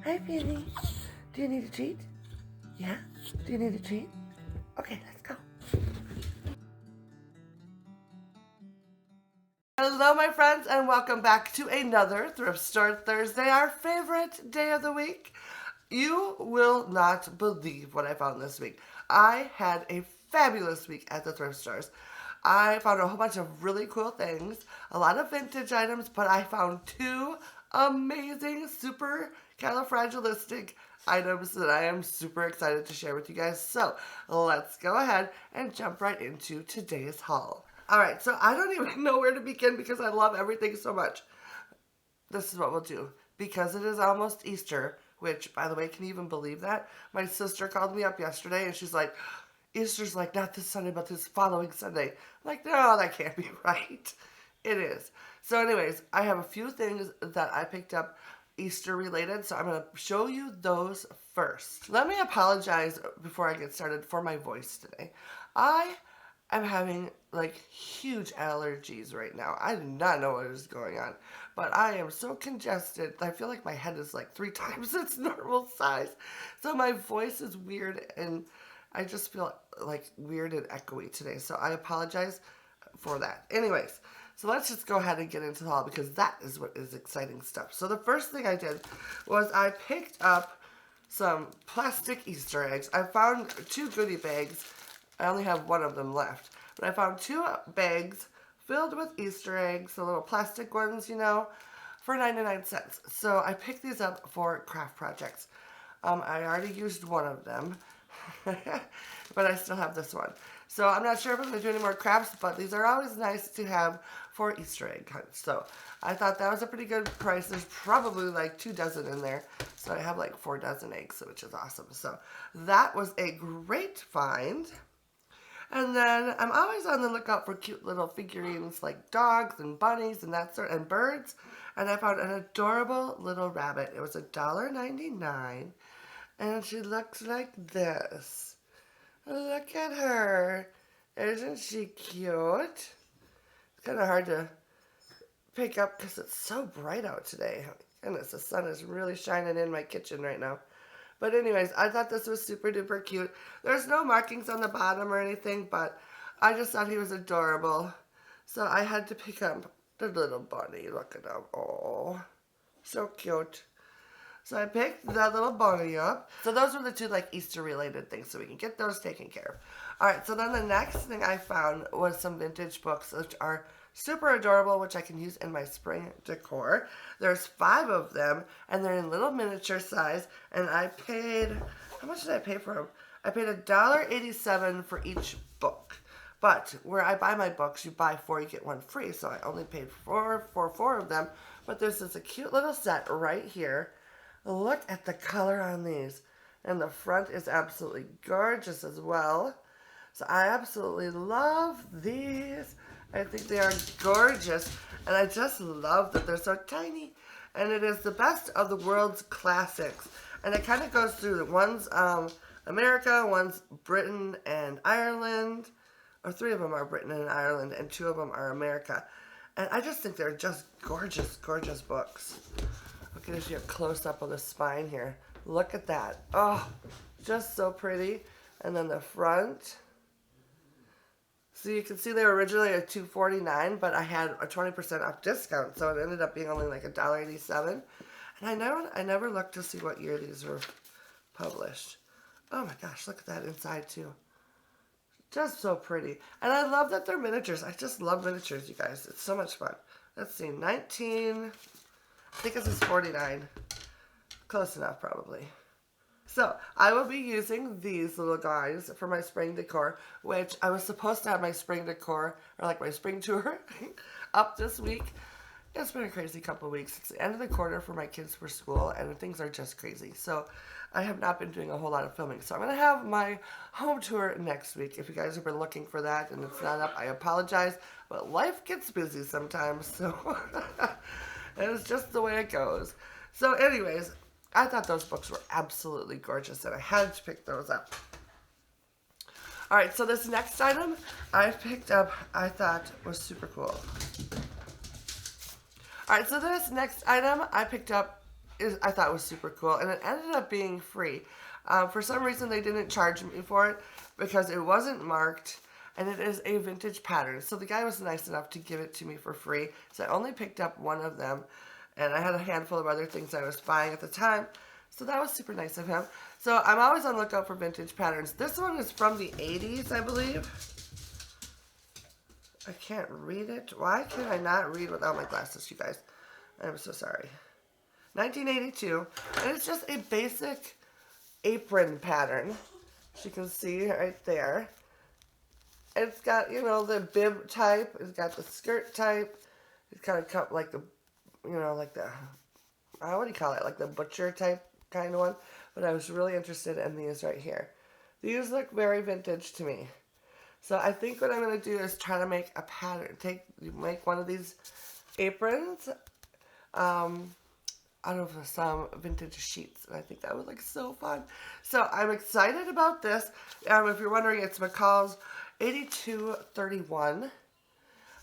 Hi, Penny. Do you need a treat? Yeah? Do you need a treat? Okay, let's go. Hello, my friends, and welcome back to another Thrift Store Thursday, our favorite day of the week. You will not believe what I found this week. I had a fabulous week at the thrift stores. I found a whole bunch of really cool things, a lot of vintage items, but I found two amazing, super califragilistic items that I am super excited to share with you guys. So let's go ahead and jump right into today's haul. Alright, so I don't even know where to begin because I love everything so much. This is what we'll do. Because it is almost Easter, which, by the way, can you even believe that? My sister called me up yesterday and she's like, Easter's like not this Sunday, but this following Sunday. I'm like, no, that can't be right. It is. So anyways, I have a few things that I picked up Easter related, so I'm going to show you those first. Let me apologize before I get started for my voice today. I'm having like huge allergies right now. I do not know what is going on, but I am so congested. I feel like my head is like 3 times its normal size. So my voice is weird and I just feel like weird and echoey today. So I apologize for that. Anyways, so let's just go ahead and get into the haul because that is what is exciting stuff. So the first thing I did was I picked up some plastic Easter eggs. I found 2 goodie bags. I only have 1 of them left. But I found 2 bags filled with Easter eggs, the little plastic ones, you know, for 99 cents. So I picked these up for craft projects. I already used 1 of them, but I still have this one. So I'm not sure if I'm going to do any more crafts, but these are always nice to have for Easter egg hunts. So I thought that was a pretty good price. There's probably like 2 dozen in there. So I have like 4 dozen eggs, which is awesome. So that was a great find. And then I'm always on the lookout for cute little figurines like dogs and bunnies and that sort and birds. And I found an adorable little rabbit. It was $1.99 and she looks like this. Look at her. Isn't she cute? It's kind of hard to pick up because it's so bright out today. Goodness, the sun is really shining in my kitchen right now. But anyways, I thought this was super duper cute. There's no markings on the bottom or anything, but I just thought he was adorable. So I had to pick up the little bunny. Look at him. Oh, so cute. So I picked that little bunny up. So those were the 2 like Easter related things. So we can get those taken care of. Alright, so then the next thing I found was some vintage books, which are super adorable, which I can use in my spring decor. There's 5 of them, and they're in little miniature size, and I paid, how much did I pay for them? I paid $1.87 for each book. But where I buy my books, you buy 4, you get 1 free, so I only paid for 4 of them. But there's this a cute little set right here. Look at the color on these. And the front is absolutely gorgeous as well. So I absolutely love these. I think they are gorgeous. And I just love that they're so tiny. And it is the best of the world's classics. And it kind of goes through. One's America, one's Britain and Ireland. Or 3 of them are Britain and Ireland, and 2 of them are America. And I just think they're just gorgeous, gorgeous books. Look at a close-up of the spine here. Look at that. Oh, just so pretty. And then the front. So you can see they were originally at $2.49, but I had a 20% off discount, so it ended up being only like $1.87. And I never looked to see what year these were published. Oh my gosh, look at that inside too. Just so pretty. And I love that they're miniatures. I just love miniatures, you guys. It's so much fun. Let's see, I think this is 49. Close enough, probably. So, I will be using these little guys for my spring decor, which I was supposed to have my spring decor, or like my spring tour, up this week. It's been a crazy couple of weeks. It's the end of the quarter for my kids for school, and things are just crazy. So, I have not been doing a whole lot of filming. So, I'm going to have my home tour next week. If you guys have been looking for that and it's not up, I apologize. But life gets busy sometimes, so it's just the way it goes. So, anyways, I thought those books were absolutely gorgeous, and I had to pick those up. Alright, so this next item I picked up, I thought was super cool. Alright, so this next item I picked up I thought was super cool, and it ended up being free. For some reason, they didn't charge me for it because it wasn't marked, and it is a vintage pattern. So the guy was nice enough to give it to me for free. So I only picked up one of them, and I had a handful of other things I was buying at the time. So that was super nice of him. So I'm always on the lookout for vintage patterns. This one is from the 80s, I believe. I can't read it. Why can I not read without my glasses, you guys? I'm so sorry. 1982, and it's just a basic apron pattern, as you can see right there. It's got, you know, the bib type, it's got the skirt type, it's kind of cut like the, you know, like the, what do you call it, like the butcher type kind of one, but I was really interested in these right here. These look very vintage to me. So I think what I'm going to do is try to make a pattern, make one of these aprons, out of some vintage sheets, and I think that would look so fun. So I'm excited about this. If you're wondering, it's McCall's 8231,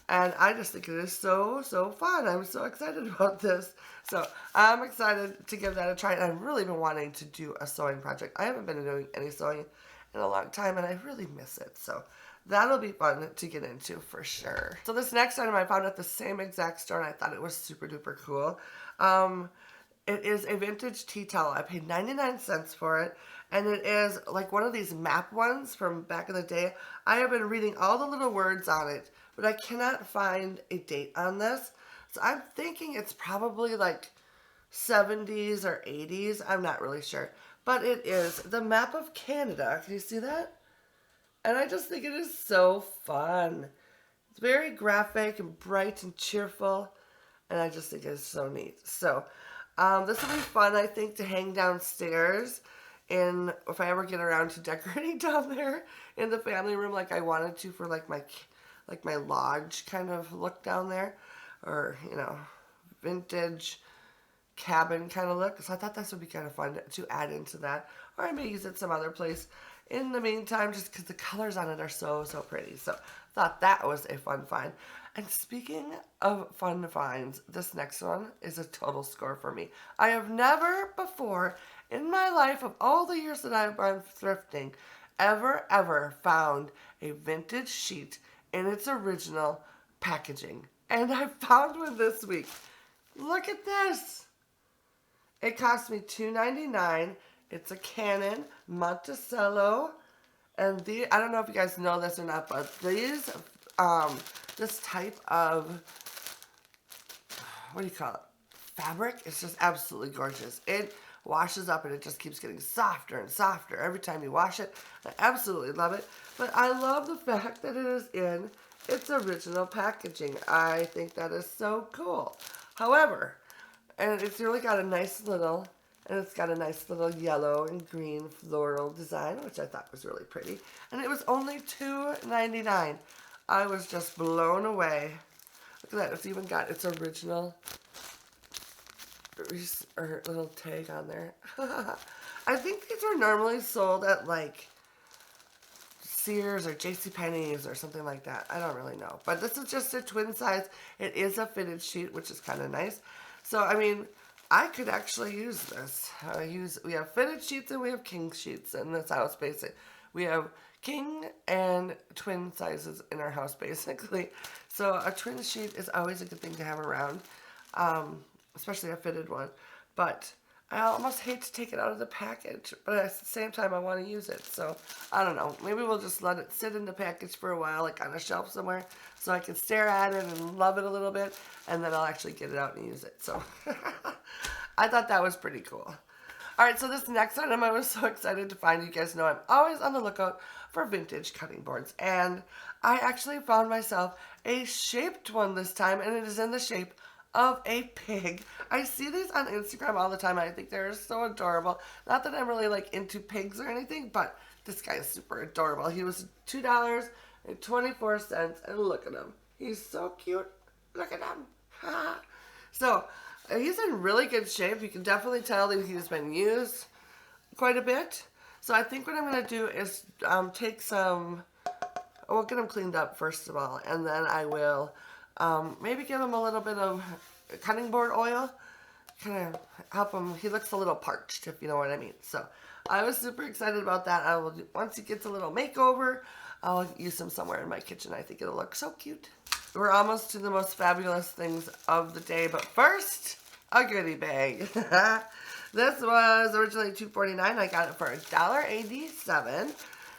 and I just think it is so fun. I'm so excited about this. So I'm excited to give that a try, and I've really been wanting to do a sewing project. I haven't been doing any sewing in a long time, and I really miss it. So that'll be fun to get into for sure. So this next item I found at the same exact store, and I thought it was super duper cool. It is a vintage tea towel. I paid 99 cents for it, and it is like one of these map ones from back in the day. I have been reading all the little words on it, but I cannot find a date on this. So I'm thinking it's probably like 70s or 80s. I'm not really sure. But it is the map of Canada. Can you see that? And I just think it is so fun. It's very graphic and bright and cheerful, and I just think it's so neat. So this will be fun, I think, to hang downstairs, and if I ever get around to decorating down there in the family room like I wanted to for like my lodge kind of look down there, or, you know, vintage cabin kind of look. So I thought this would be kind of fun to add into that, or I may use it some other place in the meantime, just because the colors on it are so pretty. So thought that was a fun find. And speaking of fun finds, this next one is a total score for me. I have never before in my life, of all the years that I've been thrifting, ever found a vintage sheet in its original packaging. And I found one this week. Look at this. It cost me $2.99. It's a Canon Monticello, and I don't know if you guys know this or not, but these, this type of, what do you call it, fabric is just absolutely gorgeous. It washes up and it just keeps getting softer and softer every time you wash it. I absolutely love it, but I love the fact that it is in its original packaging. I think that is so cool. However, and it's really got a nice little, and it's got a nice little yellow and green floral design, which I thought was really pretty. And it was only $2.99. I was just blown away. Look at that. It's even got its original little tag on there. I think these are normally sold at like Sears or JCPenney's or something like that. I don't really know. But this is just a twin size. It is a fitted sheet, which is kind of nice. So, I mean, I could actually use this. We have fitted sheets and we have king sheets in this house, basically. We have king and twin sizes in our house, basically. So a twin sheet is always a good thing to have around, especially a fitted one. But I almost hate to take it out of the package, but at the same time, I want to use it. So, I don't know. Maybe we'll just let it sit in the package for a while, like on a shelf somewhere, so I can stare at it and love it a little bit, and then I'll actually get it out and use it. So, I thought that was pretty cool. Alright, so this next item I was so excited to find. You guys know I'm always on the lookout for vintage cutting boards, and I actually found myself a shaped one this time, and it is in the shape of a pig. I see these on Instagram all the time, and I think they're so adorable. Not that I'm really like into pigs or anything, but this guy is super adorable. He was $2.24, and look at him. He's so cute. Look at him. So, he's in really good shape. You can definitely tell that he's been used quite a bit. So I think what I'm going to do is take some, we'll get him cleaned up first of all, and then I will maybe give him a little bit of cutting board oil, kind of help him. He looks a little parched, if you know what I mean. So I was super excited about that. I will, once he gets a little makeover, I'll use him somewhere in my kitchen. I think it'll look so cute. We're almost to the most fabulous things of the day, but first, a goodie bag. This was originally $2.49. I got it for $1.87.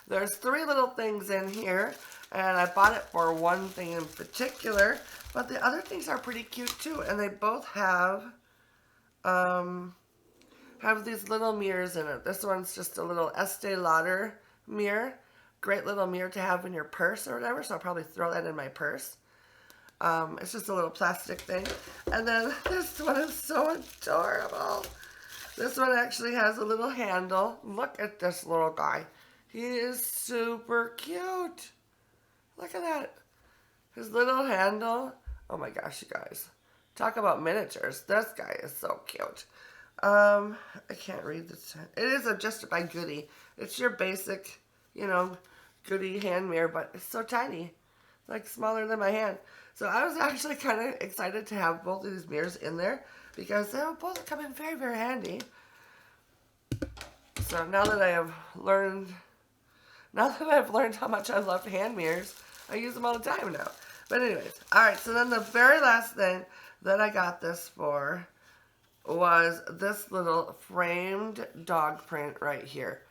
There's 3 little things in here, and I bought it for one thing in particular, but the other things are pretty cute too, and they both have these little mirrors in it. This one's just a little Estee Lauder mirror. Great little mirror to have in your purse or whatever, so I'll probably throw that in my purse. It's just a little plastic thing. And then this one is so adorable. This one actually has a little handle. Look at this little guy. He is super cute. Look at that. His little handle. Oh my gosh, you guys. Talk about miniatures. This guy is so cute. I can't read this. It is just by Goody. It's your basic, you know, Goody hand mirror, but it's so tiny. Like smaller than my hand. So I was actually kind of excited to have both of these mirrors in there because they will both come in very, very handy. So now that I've learned how much I love hand mirrors, I use them all the time now. But anyways, alright, so then the very last thing that I got this for was this little framed dog print right here.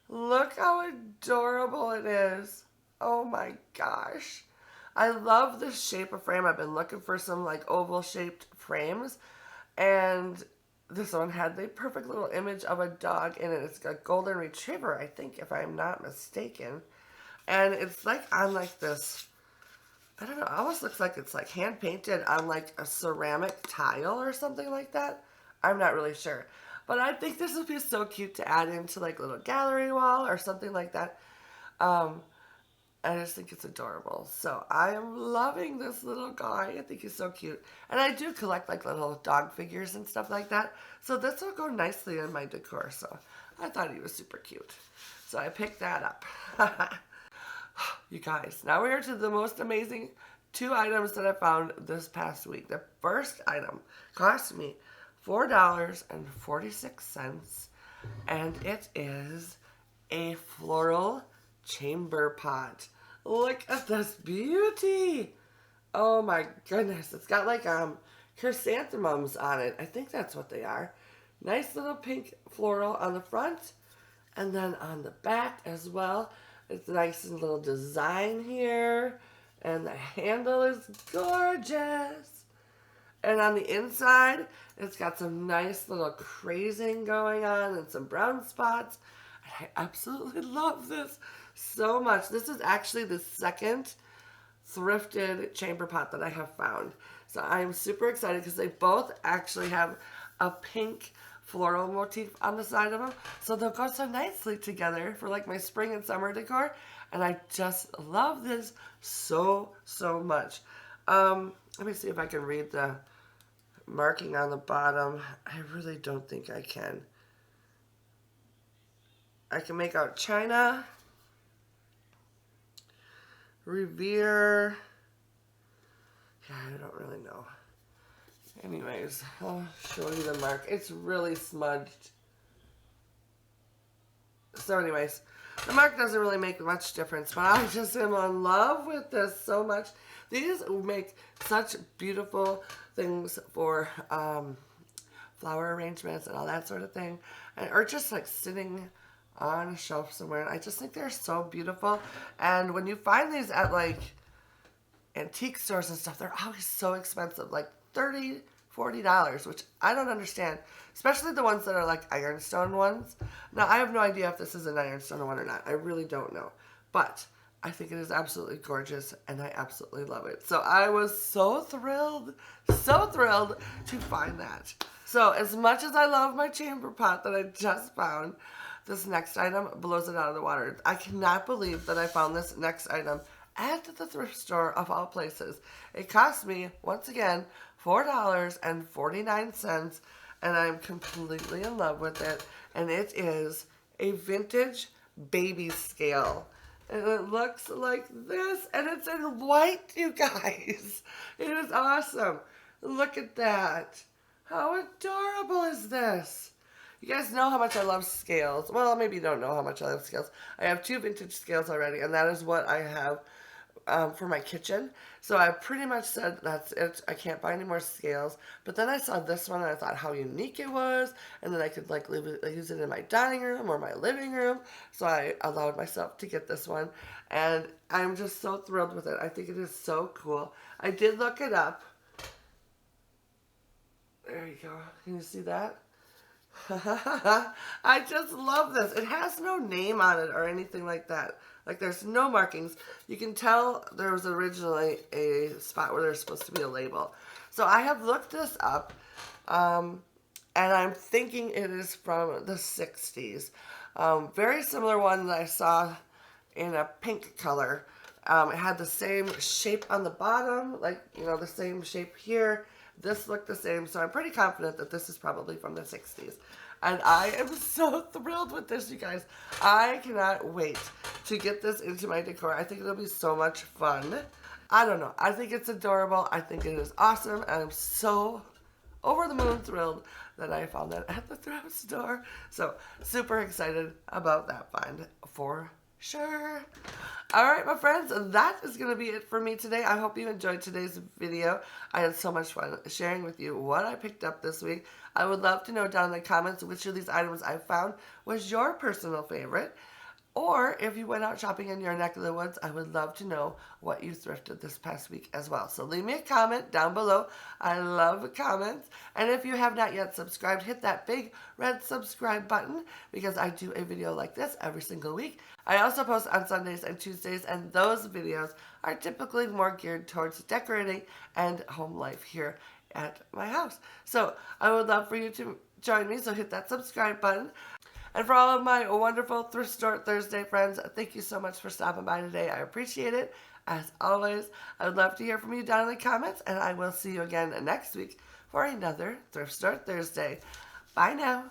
Look how adorable it is. Oh my gosh. I love this shape of frame. I've been looking for some like oval shaped frames, and this one had the perfect little image of a dog in it. It's a golden retriever, I think, if I'm not mistaken. And it's like on like this, I don't know, it almost looks like it's like hand painted on like a ceramic tile or something like that. I'm not really sure. But I think this would be so cute to add into like a little gallery wall or something like that. I just think it's adorable. So I am loving this little guy. I think he's so cute. And I do collect like little dog figures and stuff like that. So this will go nicely in my decor. So I thought he was super cute. So I picked that up. You guys, now we are to the most amazing 2 items that I found this past week. The first item cost me $4.46. And it is a Floral Chamber Pot. Look at this beauty. Oh my goodness. It's got like chrysanthemums on it. I think that's what they are. Nice little pink floral on the front. And then on the back as well. It's a nice little design here. And the handle is gorgeous. And on the inside, it's got some nice little crazing going on and some brown spots. I absolutely love this so much. This is actually the second thrifted chamber pot that I have found. So I'm super excited because they both actually have a pink floral motif on the side of them. So they'll go so nicely together for like my spring and summer decor. And I just love this so, so much. Let me see if I can read the marking on the bottom. I really don't think I can. I can make out China, Revere. Yeah, I don't really know. Anyways, I'll show you the mark. It's really smudged. So anyways, the mark doesn't really make much difference, but I just am in love with this so much. These make such beautiful things for flower arrangements and all that sort of thing. Or just like sitting on a shelf somewhere. I just think they're so beautiful. And when you find these at like antique stores and stuff, they're always so expensive, like $30, $40, which I don't understand, especially the ones that are like ironstone ones. Now, I have no idea if this is an ironstone one or not. I really don't know. But I think it is absolutely gorgeous, and I absolutely love it. So I was so thrilled to find that. So as much as I love my chamber pot that I just found, this next item blows it out of the water. I cannot believe that I found this next item at the thrift store of all places. It cost me, once again, $4.49, and I'm completely in love with it. And it is a vintage baby scale. And it looks like this, and it's in white, you guys. It is awesome. Look at that. How adorable is this? You guys know how much I love scales. Well, maybe you don't know how much I love scales. I have 2 vintage scales already, and that is what I have for my kitchen. So I pretty much said that's it. I can't buy any more scales. But then I saw this one and I thought how unique it was, and then I could like use it in my dining room or my living room. So I allowed myself to get this one, and I'm just so thrilled with it. I think it is so cool. I did look it up. There you go. Can you see that? I just love this. It has no name on it or anything like that. Like there's no markings. You can tell there was originally a spot where there's supposed to be a label. So I have looked this up, and I'm thinking it is from the 60s. Very similar one that I saw in a pink color. It had the same shape on the bottom, like, you know, the same shape here. This looked the same, so I'm pretty confident that this is probably from the 60s. And I am so thrilled with this, you guys. I cannot wait to get this into my decor. I think it'll be so much fun. I don't know. I think it's adorable. I think it is awesome. And I'm so over the moon thrilled that I found that at the thrift store. So super excited about that find for sure. All right, my friends, that is going to be it for me today. I hope you enjoyed today's video. I had so much fun sharing with you what I picked up this week. I would love to know down in the comments which of these items I found was your personal favorite. Or if you went out shopping in your neck of the woods, I would love to know what you thrifted this past week as well. So leave me a comment down below. I love comments. And if you have not yet subscribed, hit that big red subscribe button because I do a video like this every single week. I also post on Sundays and Tuesdays, and those videos are typically more geared towards decorating and home life here at my house. So I would love for you to join me, so hit that subscribe button. And for all of my wonderful Thrift Store Thursday friends, thank you so much for stopping by today. I appreciate it. As always, I would love to hear from you down in the comments, and I will see you again next week for another Thrift Store Thursday. Bye now.